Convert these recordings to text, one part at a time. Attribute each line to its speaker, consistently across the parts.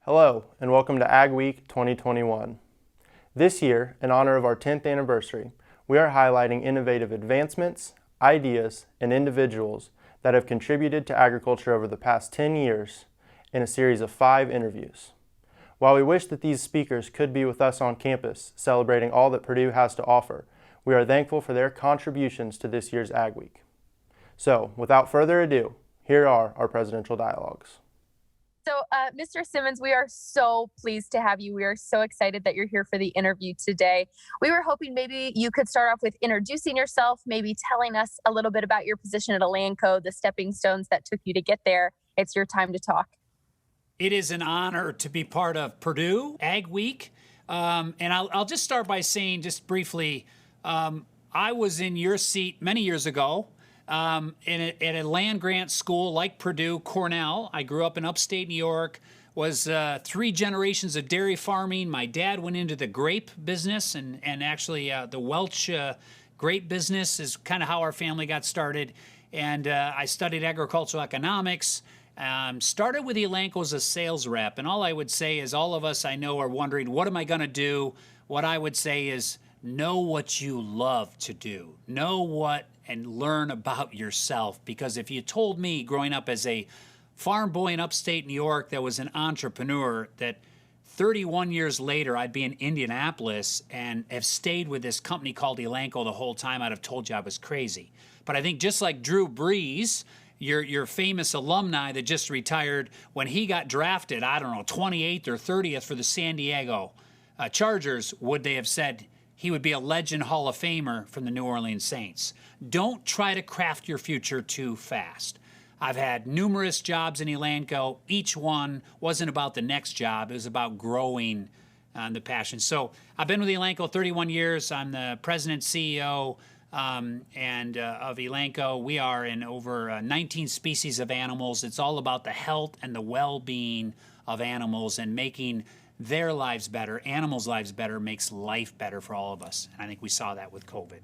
Speaker 1: Hello, and welcome to Ag Week 2021. This year, in honor of our 10th anniversary, we are highlighting innovative advancements, ideas, and individuals that have contributed to agriculture over the past 10 years in a series of 5 interviews. While we wish that these speakers could be with us on campus celebrating all that Purdue has to offer, we are thankful for their contributions to this year's Ag Week. So, without further ado, here are our presidential dialogues.
Speaker 2: So, Mr. Simmons, we are so pleased to have you. We are so excited that you're here for the interview today. We were hoping maybe you could start off with introducing yourself, maybe telling us a little bit about your position at Elanco, the stepping stones that took you to get there. It's your time to talk.
Speaker 3: It is an honor to be part of Purdue Ag Week. And I'll just start by saying, just briefly, I was in your seat many years ago. At a land grant school like Purdue, Cornell. I grew up in upstate New York, was 3 generations of dairy farming. My dad went into the grape business, and actually the Welch grape business is kind of how our family got started. And I studied agricultural economics, started with Elanco as a sales rep. And all I would say is all of us I know are wondering, what am I going to do? What I would say is know what you love to do. Know what and learn about yourself, because if you told me growing up as a farm boy in upstate New York that was an entrepreneur that 31 years later I'd be in Indianapolis and have stayed with this company called Elanco the whole time, I'd have told you I was crazy. But I think just like Drew Brees, your famous alumni that just retired, when he got drafted, I don't know, 28th or 30th for the San Diego Chargers, would they have said he would be a legend Hall of Famer from the New Orleans Saints? Don't try to craft your future too fast. I've had numerous jobs in Elanco. Each one wasn't about the next job. It was about growing the passion. So I've been with Elanco 31 years. I'm the president, CEO, of Elanco. We are in over 19 species of animals. It's all about the health and the well-being of animals and making their lives better. Animals' lives better makes life better for all of us. And I think we saw that with COVID.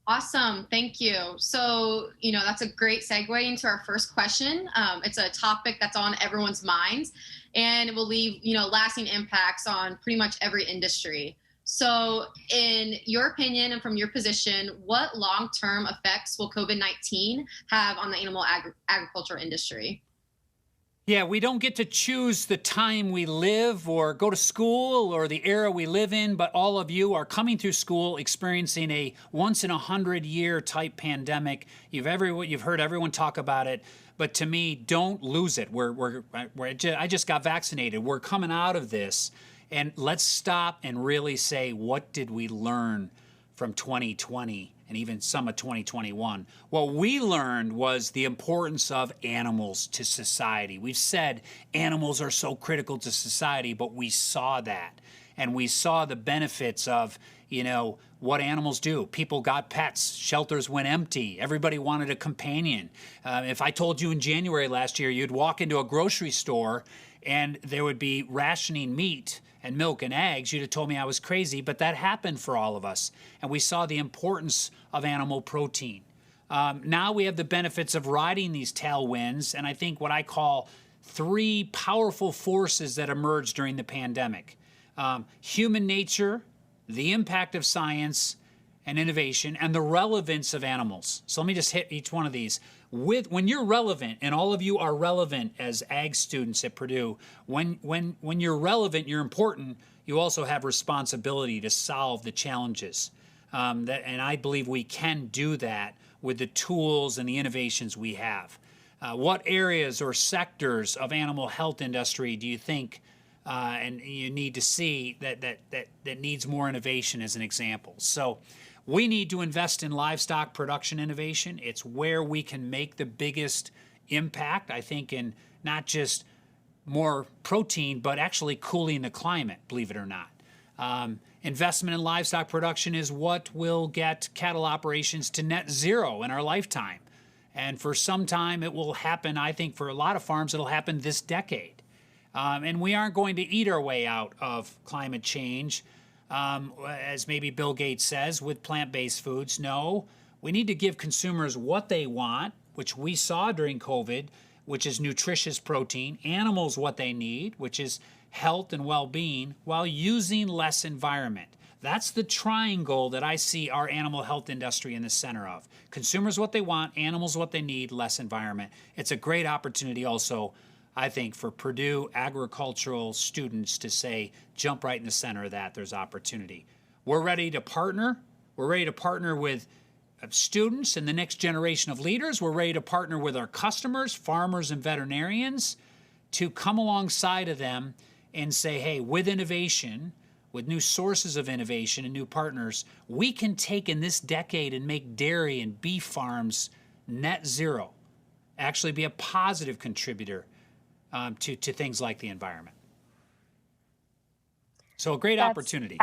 Speaker 4: Awesome. Thank you. So, that's a great segue into our first question. It's a topic that's on everyone's minds, and it will leave, lasting impacts on pretty much every industry. So in your opinion and from your position, what long-term effects will COVID-19 have on the animal agriculture industry?
Speaker 3: Yeah, we don't get to choose the time we live or go to school or the era we live in, but all of you are coming through school experiencing a once-in-a-100-year type pandemic. You've heard everyone talk about it, but to me, don't lose it. I just got vaccinated. We're coming out of this, and let's stop and really say, what did we learn from 2020? And even some of 2021. What we learned was the importance of animals to society. We've said animals are so critical to society, but we saw that. And we saw the benefits of, what animals do. People got pets, shelters went empty, everybody wanted a companion. If I told you in January last year, you'd walk into a grocery store and there would be rationing meat and milk and eggs, you'd have told me I was crazy, but that happened for all of us. And we saw the importance of animal protein. Now we have the benefits of riding these tailwinds, and I think what I call 3 powerful forces that emerged during the pandemic. Human nature, the impact of science and innovation, and the relevance of animals. So let me just hit each one of these. When you're relevant, and all of you are relevant as ag students at Purdue, when you're relevant, you're important, you also have responsibility to solve the challenges. And I believe we can do that with the tools and the innovations we have. What areas or sectors of animal health industry do you think and you need to see that needs more innovation as an example? So we need to invest in livestock production innovation. It's where we can make the biggest impact, I think, in not just more protein, but actually cooling the climate, believe it or not. Investment in livestock production is what will get cattle operations to net zero in our lifetime. And for some time, it will happen. I think for a lot of farms, it'll happen this decade. And we aren't going to eat our way out of climate change, as maybe Bill Gates says, with plant-based foods. No, we need to give consumers what they want, which we saw during COVID, which is nutritious protein, animals what they need, which is health and well-being, while using less environment. That's the triangle that I see our animal health industry in the center of. Consumers what they want, animals what they need, less environment. It's a great opportunity also, I think, for Purdue agricultural students to say, jump right in the center of that. There's opportunity. We're ready to partner. We're ready to partner with students and the next generation of leaders. We're ready to partner with our customers, farmers and veterinarians, to come alongside of them and say, hey, with innovation, with new sources of innovation and new partners, we can take in this decade and make dairy and beef farms net zero, actually be a positive contributor to things like the environment. So a great opportunity.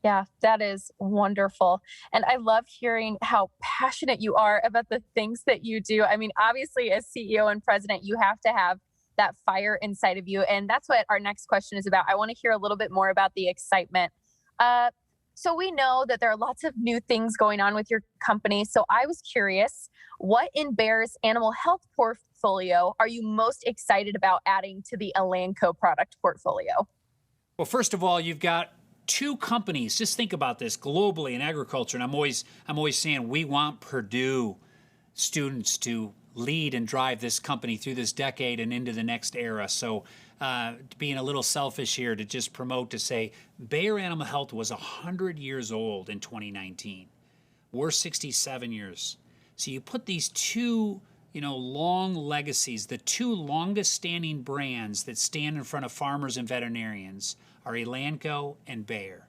Speaker 2: Yeah, that is wonderful. And I love hearing how passionate you are about the things that you do. I mean, obviously, as CEO and president, you have to have that fire inside of you. And that's what our next question is about. I want to hear a little bit more about the excitement. So we know that there are lots of new things going on with your company. So I was curious, what in Bayer's animal health portfolio are you most excited about adding to the Elanco product portfolio?
Speaker 3: Well, first of all, you've got two companies. Just think about this globally in agriculture. And I'm always saying we want Purdue students to lead and drive this company through this decade and into the next era. So being a little selfish here to just promote to say Bayer Animal Health was 100 years old in 2019. We're 67 years. So you put these two, long legacies, the two longest standing brands that stand in front of farmers and veterinarians are Elanco and Bayer.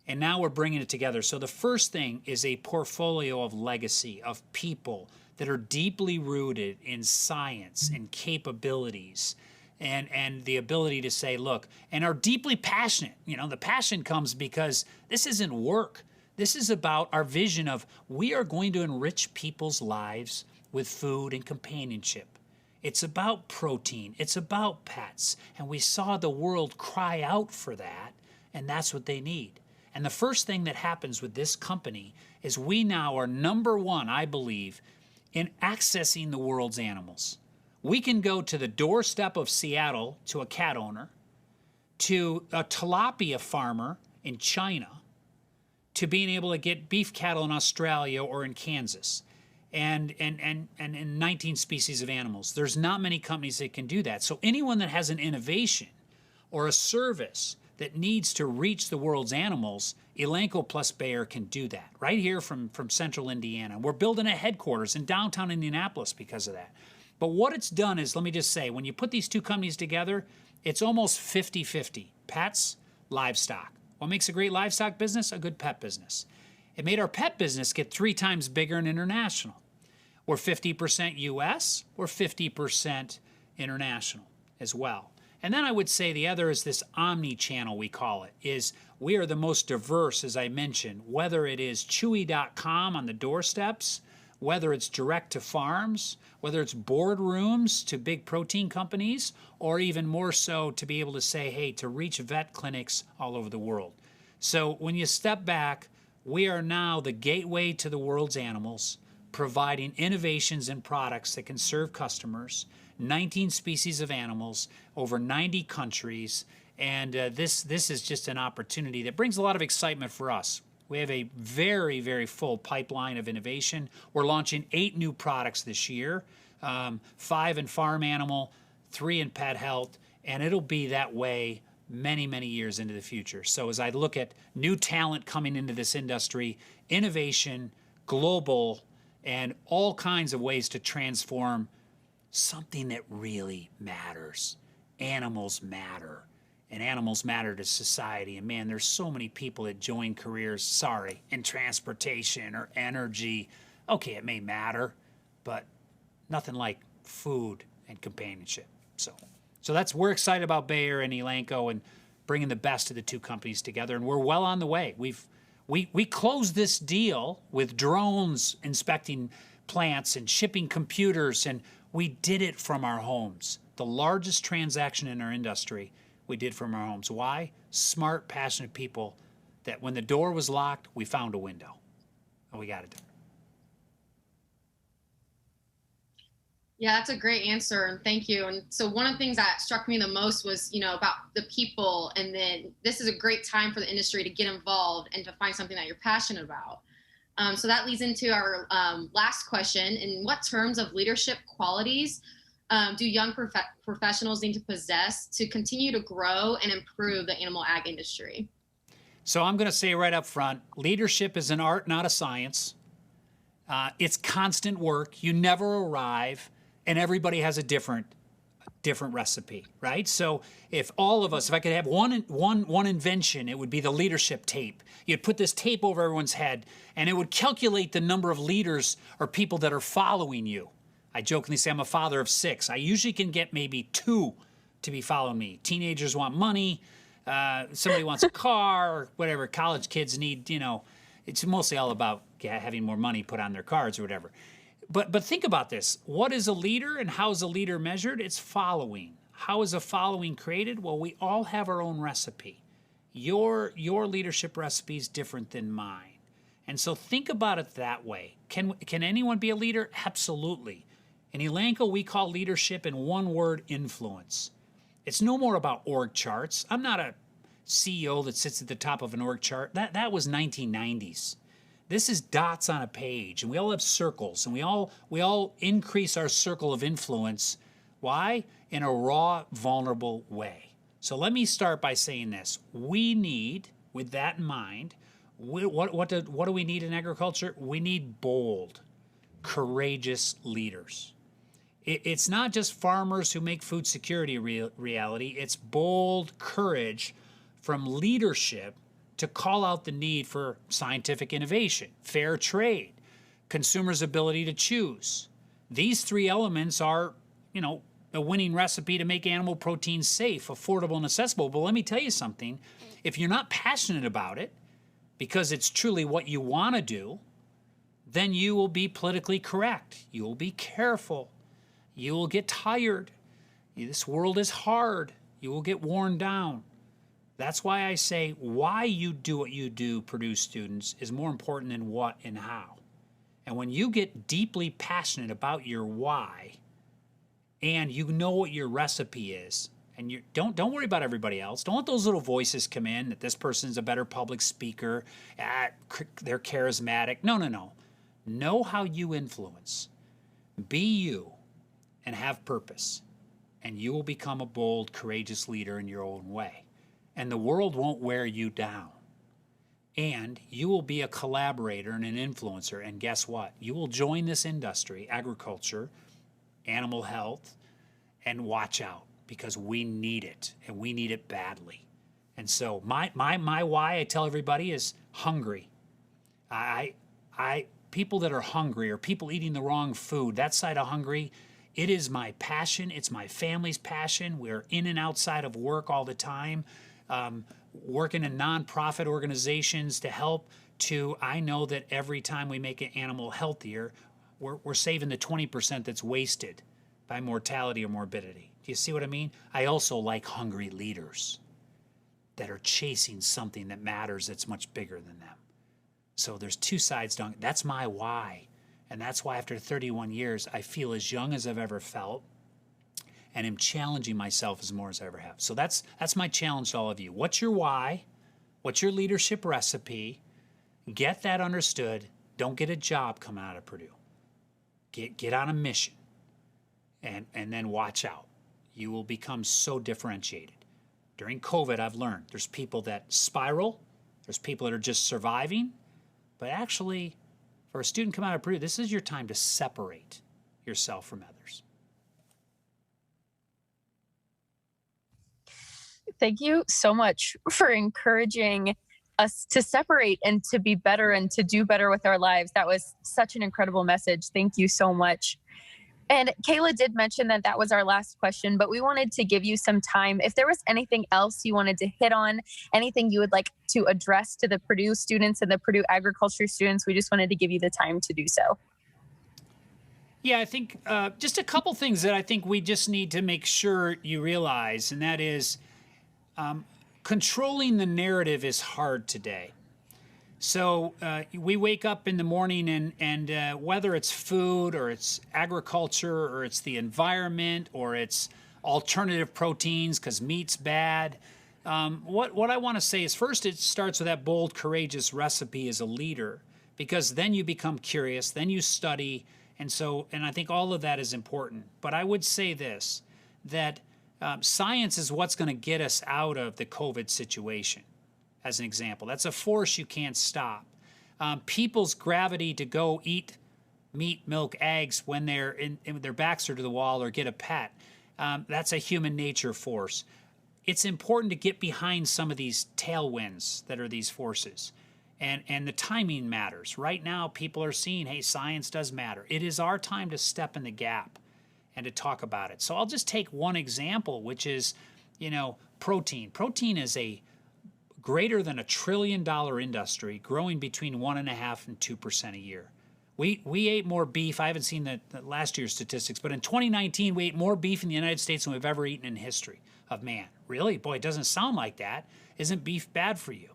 Speaker 3: And now we're bringing it together. So the first thing is a portfolio of legacy, of people that are deeply rooted in science and capabilities and the ability to say, look, and are deeply passionate. The passion comes because this isn't work. This is about our vision of we are going to enrich people's lives with food and companionship. It's about protein. It's about pets. And we saw the world cry out for that, and that's what they need. And the first thing that happens with this company is we now are number one, I believe, in accessing the world's animals. We can go to the doorstep of Seattle to a cat owner, to a tilapia farmer in China, to being able to get beef cattle in Australia or in Kansas, and in 19 species of animals. There's not many companies that can do that. So anyone that has an innovation or a service that needs to reach the world's animals, Elanco plus Bayer can do that right here from central Indiana. We're building a headquarters in downtown Indianapolis because of that. But what it's done is, let me just say, when you put these two companies together, it's almost 50-50, pets, livestock. What makes a great livestock business? A good pet business. It made our pet business get 3 times bigger and international. We're 50% US, we're 50% international as well. And then I would say the other is this omni-channel, we call it, is we are the most diverse, as I mentioned, whether it is Chewy.com on the doorsteps, whether it's direct to farms, whether it's boardrooms to big protein companies, or even more so to be able to say, hey, to reach vet clinics all over the world. So when you step back, we are now the gateway to the world's animals, providing innovations and products that can serve customers, 19 species of animals, over 90 countries, and this is just an opportunity that brings a lot of excitement for us. We have a very, very full pipeline of innovation. We're launching 8 new products this year, 5 in farm animal, 3 in pet health, and it'll be that way many, many years into the future. So as I look at new talent coming into this industry, innovation, global, and all kinds of ways to transform something that really matters. Animals matter. And animals matter to society. And man, there's so many people that join careers, in transportation or energy. Okay, it may matter, but nothing like food and companionship. So we're excited about Bayer and Elanco and bringing the best of the two companies together. And we're well on the way. We closed this deal with drones inspecting plants and shipping computers, and we did it from our homes. The largest transaction in our industry we did from our homes. Why? Smart, passionate people that when the door was locked, we found a window. And we got it done.
Speaker 4: Yeah, that's a great answer, and thank you. And so one of the things that struck me the most was, about the people, and then this is a great time for the industry to get involved and to find something that you're passionate about. So that leads into our last question. In what terms of leadership qualities do young professionals need to possess to continue to grow and improve the animal ag industry?
Speaker 3: So I'm going to say right up front, leadership is an art, not a science. It's constant work. You never arrive, and everybody has a different recipe, right? So if all of us, if I could have one invention, it would be the leadership tape. You'd put this tape over everyone's head, and it would calculate the number of leaders or people that are following you. I jokingly say I'm a father of 6. I usually can get maybe 2 to be following me. Teenagers want money. Somebody wants a car, or whatever. College kids need, it's mostly all about having more money put on their cards or whatever. But think about this. What is a leader, and how is a leader measured? It's following. How is a following created? Well, we all have our own recipe. Your leadership recipe is different than mine. And so think about it that way. Can anyone be a leader? Absolutely. In Elanco, we call leadership in one word, influence. It's no more about org charts. I'm not a CEO that sits at the top of an org chart. That was 1990s. This is dots on a page, and we all have circles, and we all increase our circle of influence. Why? In a raw, vulnerable way. So let me start by saying this. We need, with that in mind, what do we need in agriculture? We need bold, courageous leaders. It's not just farmers who make food security reality. It's bold courage from leadership to call out the need for scientific innovation, fair trade, consumers' ability to choose. These 3 elements are, a winning recipe to make animal protein safe, affordable, and accessible. But let me tell you something. If you're not passionate about it, because it's truly what you want to do, then you will be politically correct. You will be careful. You will get tired. This world is hard. You will get worn down. That's why I say why you do what you do, Purdue students, is more important than what and how. And when you get deeply passionate about your why, and you know what your recipe is, and you don't worry about everybody else. Don't let those little voices come in that this person's a better public speaker, they're charismatic. No. Know how you influence. Be you and have purpose, and you will become a bold, courageous leader in your own way. And the world won't wear you down. And you will be a collaborator and an influencer. And guess what? You will join this industry, agriculture, animal health, and watch out, because we need it, and we need it badly. And so my why, I tell everybody, is hungry. People that are hungry, or people eating the wrong food, that side of hungry, it is my passion. It's my family's passion. We're in and outside of work all the time, working in nonprofit organizations to help. I know that every time we make an animal healthier, we're saving the 20% that's wasted by mortality or morbidity. Do you see what I mean? I also like hungry leaders that are chasing something that matters, that's much bigger than them. So there's 2 sides to it. That's my why. And that's why after 31 years, I feel as young as I've ever felt, and am challenging myself as more as I ever have. So that's my challenge to all of you. What's your why? What's your leadership recipe? Get that understood. Don't get a job coming out of Purdue. Get on a mission, and then watch out. You will become so differentiated. During COVID, I've learned there's people that spiral, there's people that are just surviving, but actually, for a student coming out of Purdue, this is your time to separate yourself from others.
Speaker 2: Thank you so much for encouraging us to separate and to be better and to do better with our lives. That was such an incredible message. Thank you so much. And Kayla did mention that that was our last question, but we wanted to give you some time. If there was anything else you wanted to hit on, anything you would like to address to the Purdue students and the Purdue agriculture students, we just wanted to give you the time to do so.
Speaker 3: Yeah, I think just a couple things that I think we just need to make sure you realize, and that is controlling the narrative is hard today. So we wake up in the morning and whether it's food or it's agriculture or it's the environment or it's alternative proteins because meat's bad, what I want to say is first it starts with that bold, courageous recipe as a leader, because then you become curious, then you study, and I think all of that is important. But I would say this, that science is what's going to get us out of the COVID situation. As an example, that's a force you can't stop. People's gravity to go eat meat, milk, eggs when they're their backs are to the wall or get a pet, that's a human nature force. It's important to get behind some of these tailwinds that are these forces. And the timing matters. Right now, people are seeing, hey, science does matter. It is our time to step in the gap and to talk about it. So I'll just take one example, which is, protein. Protein is a greater than $1 trillion industry, growing between 1.5% and 2% a year. We ate more beef. I haven't seen the last year's statistics, but in 2019, we ate more beef in the United States than we've ever eaten in history of man. Really? Boy, it doesn't sound like that. Isn't beef bad for you?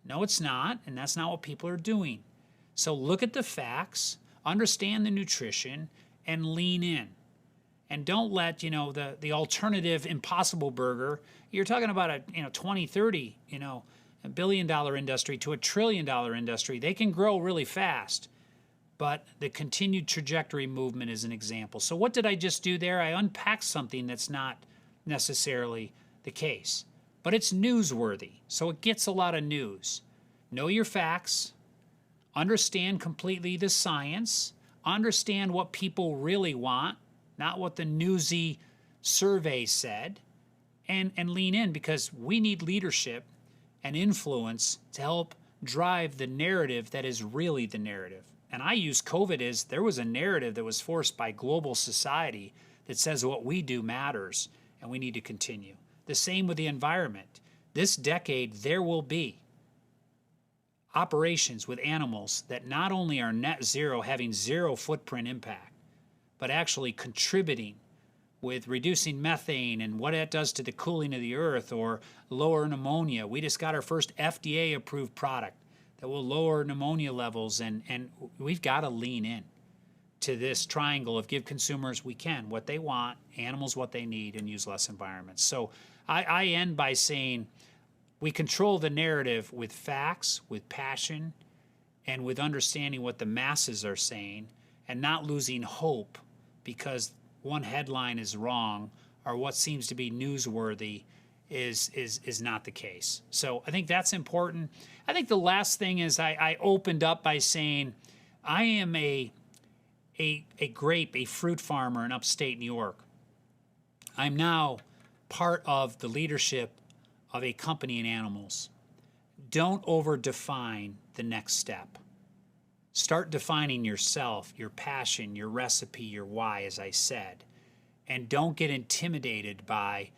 Speaker 3: No, it's not, and that's not what people are doing. So look at the facts, understand the nutrition, and lean in. And don't let, the alternative Impossible Burger, you're talking about a, 20, 30, a billion-dollar industry to $1 trillion industry. They can grow really fast, but the continued trajectory movement is an example. So what did I just do there? I unpacked something that's not necessarily the case, but it's newsworthy, so it gets a lot of news. Know your facts, understand completely the science, understand what people really want, not what the newsy survey said, and lean in, because we need leadership and influence to help drive the narrative that is really the narrative. And I use COVID as there was a narrative that was forced by global society that says what we do matters and we need to continue. The same with the environment. This decade, there will be operations with animals that not only are net zero, having zero footprint impact, but actually contributing with reducing methane and what it does to the cooling of the earth or lower pneumonia. We just got our first FDA-approved product that will lower pneumonia levels, and we've got to lean in to this triangle of give consumers what they want, animals what they need, and use less environments. So I end by saying we control the narrative with facts, with passion, and with understanding what the masses are saying, and not losing hope because one headline is wrong or what seems to be newsworthy is not the case. So I think that's important. I think the last thing is I opened up by saying I am a fruit farmer in upstate New York. I'm now part of the leadership of a company in animals. Don't over-define the next step. Start defining yourself, your passion, your recipe, your why, as I said. And don't get intimidated by,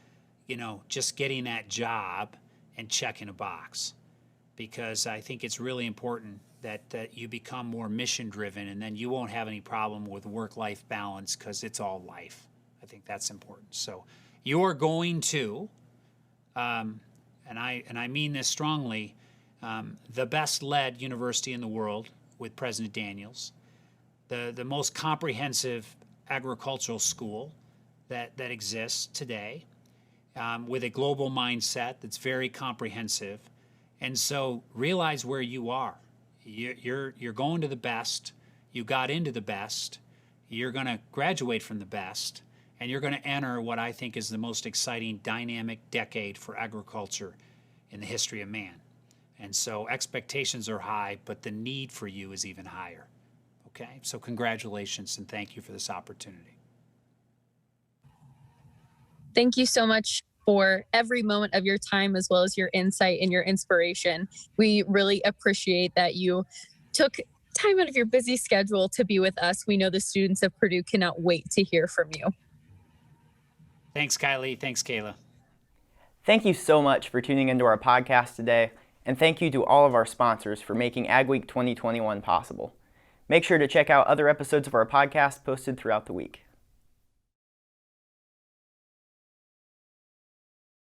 Speaker 3: just getting that job and checking a box. Because I think it's really important that you become more mission-driven, and then you won't have any problem with work-life balance because it's all life. I think that's important. So you're going to, and I mean this strongly, the best-led university in the world, with President Daniels, the most comprehensive agricultural school that exists today, with a global mindset that's very comprehensive. And so realize where you are. You're going to the best. You got into the best. You're going to graduate from the best. And you're going to enter what I think is the most exciting, dynamic decade for agriculture in the history of man. And so expectations are high, but the need for you is even higher. Okay? So congratulations and thank you for this opportunity.
Speaker 2: Thank you so much for every moment of your time, as well as your insight and your inspiration. We really appreciate that you took time out of your busy schedule to be with us. We know the students of Purdue cannot wait to hear from you.
Speaker 3: Thanks, Kylei. Thanks, Kayla.
Speaker 5: Thank you so much for tuning into our podcast today, and thank you to all of our sponsors for making Ag Week 2021 possible. Make sure to check out other episodes of our podcast posted throughout the week.